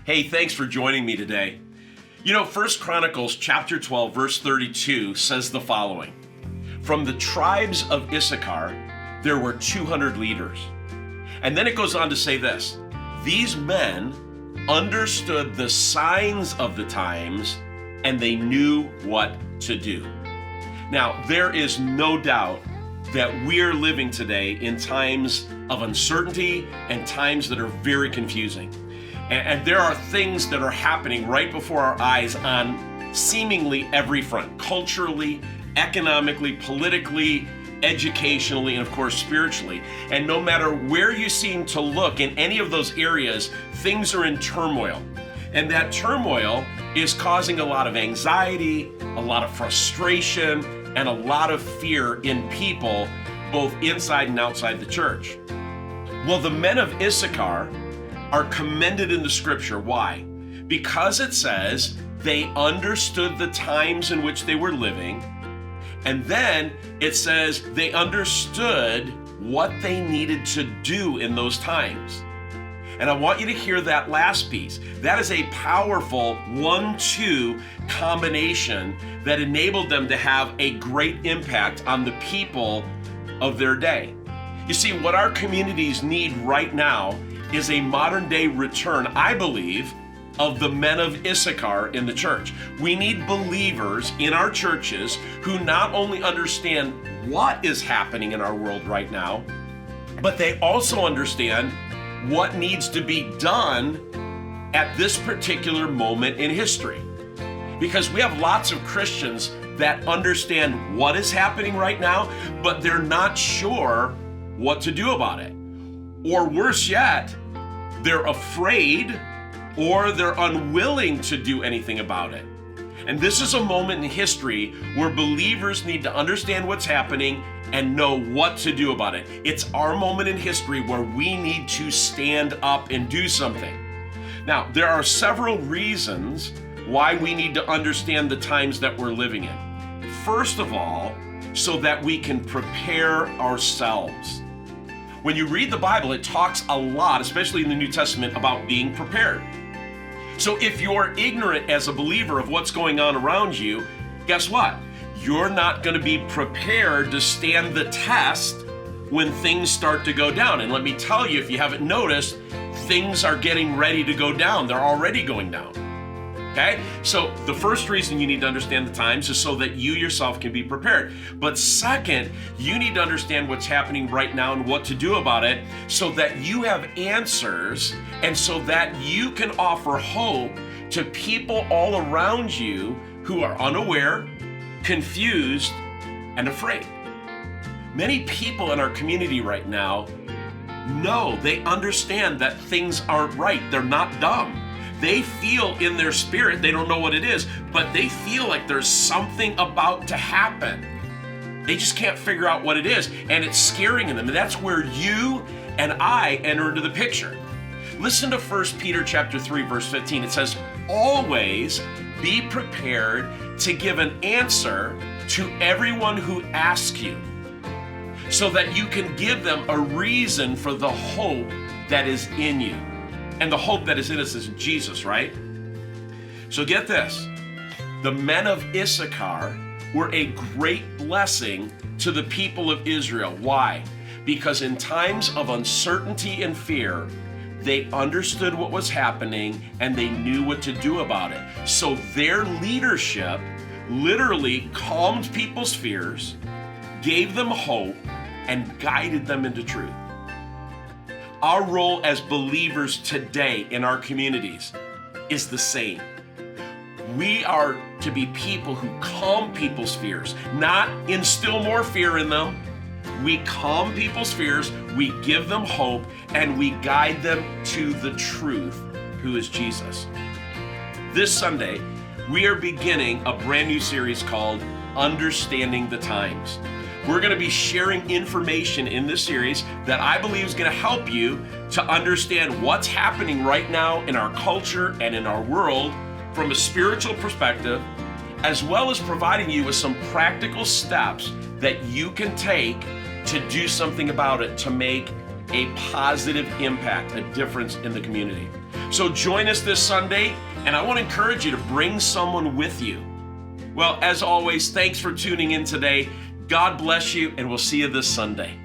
Hey, thanks for joining me today. You know, 1 Chronicles chapter 12, verse 32 says the following. From the tribes of Issachar, there were 200 leaders. And then it goes on to say this. These men understood the signs of the times and they knew what to do. Now, there is no doubt that we're living today in times of uncertainty and times that are very confusing. And there are things that are happening right before our eyes on seemingly every front, culturally, economically, politically, educationally, and of course, spiritually. And no matter where you seem to look in any of those areas, things are in turmoil. And that turmoil is causing a lot of anxiety, a lot of frustration, and a lot of fear in people, both inside and outside the church. Well, the men of Issachar are commended in the scripture. Why? Because it says they understood the times in which they were living, and then it says they understood what they needed to do in those times. And I want you to hear that last piece. That is a powerful 1-2 combination that enabled them to have a great impact on the people of their day. You see, what our communities need right now is a modern day return, I believe, of the men of Issachar in the church. We need believers in our churches who not only understand what is happening in our world right now, but they also understand what needs to be done at this particular moment in history. Because we have lots of Christians that understand what is happening right now, but they're not sure what to do about it. Or worse yet, they're afraid or they're unwilling to do anything about it. And this is a moment in history where believers need to understand what's happening and know what to do about it. It's our moment in history where we need to stand up and do something. Now, there are several reasons why we need to understand the times that we're living in. First of all, so that we can prepare ourselves. When you read the Bible, it talks a lot, especially in the New Testament, about being prepared. So if you're ignorant as a believer of what's going on around you, guess what? You're not going to be prepared to stand the test when things start to go down. And let me tell you, if you haven't noticed, things are getting ready to go down. They're already going down. Okay? So the first reason you need to understand the times is so that you yourself can be prepared. But second, you need to understand what's happening right now and what to do about it so that you have answers and so that you can offer hope to people all around you who are unaware, confused, and afraid. Many people in our community right now know, they understand that things aren't right. They're not dumb. They feel in their spirit, they don't know what it is, but they feel like there's something about to happen. They just can't figure out what it is, and it's scaring them. And that's where you and I enter into the picture. Listen to 1 Peter chapter 3, verse 15. It says, always be prepared to give an answer to everyone who asks you, so that you can give them a reason for the hope that is in you. And the hope that is in us is in Jesus, right? So get this. The men of Issachar were a great blessing to the people of Israel. Why? Because in times of uncertainty and fear, they understood what was happening and they knew what to do about it. So their leadership literally calmed people's fears, gave them hope, and guided them into truth. Our role as believers today in our communities is the same. We are to be people who calm people's fears, not instill more fear in them. We calm people's fears, we give them hope, and we guide them to the truth, who is Jesus. This Sunday, we are beginning a brand new series called Understanding the Times. We're going to be sharing information in this series that I believe is going to help you to understand what's happening right now in our culture and in our world from a spiritual perspective, as well as providing you with some practical steps that you can take to do something about it, to make a positive impact, a difference in the community. So join us this Sunday, and I want to encourage you to bring someone with you. Well, as always, thanks for tuning in today. God bless you, and we'll see you this Sunday.